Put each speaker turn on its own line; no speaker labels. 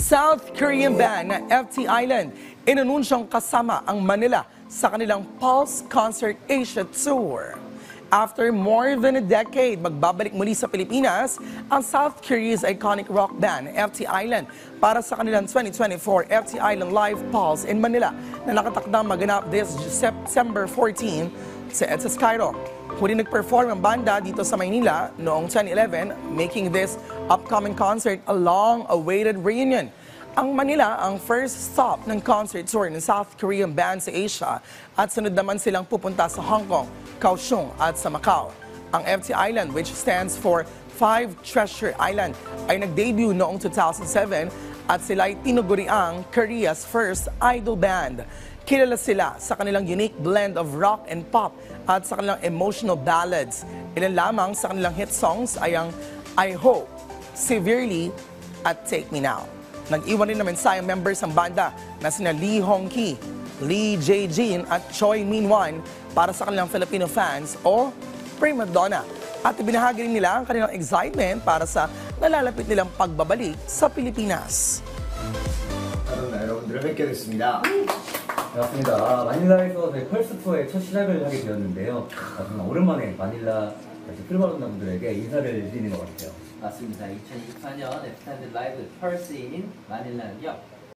South Korean band na FT Island inanunsyang kasama ang Manila sa kanilang Pulse Concert Asia Tour. After more than a decade, magbabalik muli sa Pilipinas ang South Korea's iconic rock band, FT Island, para sa kanilang 2024 FT Island Live Pulse in Manila na nakatakdang maganap this September 14 sa EDSA Cairo. Huli nag-perform ang banda dito sa Maynila noong 2011, making this upcoming concert a long-awaited reunion. Ang Manila ang first stop ng concert tour ng South Korean band sa Asia at sunod naman silang pupunta sa Hong Kong, Kaohsiung at sa Macau. Ang FT Island, which stands for Five Treasure Island, ay nag-debut noong 2007 at sila ay tinuguriang Korea's first idol band. Kilala sila sa kanilang unique blend of rock and pop at sa kanilang emotional ballads. Ilan lamang sa kanilang hit songs ay ang I Hope, Severely at Take Me Now. Nag-iwan rin na mensahe ang members ng banda na sina Lee Hong-ki, Lee Jae-jin at Choi Min-won para sa kanilang Filipino fans o prima donna. At ibinahagi rin nila ang kanilang excitement para sa nalalapit nilang pagbabalik sa Pilipinas.
여러분들을 뵙게 됐습니다.
반갑습니다. 마닐라에서 저희 펄스 투어의 첫 시작을 하게 되었는데요. 정말 오랜만에 마닐라 필바론나 분들에게 인사를 드리는 것 같아요.
맞습니다. 2024년 FT 라이브 펄스인 마닐라는요,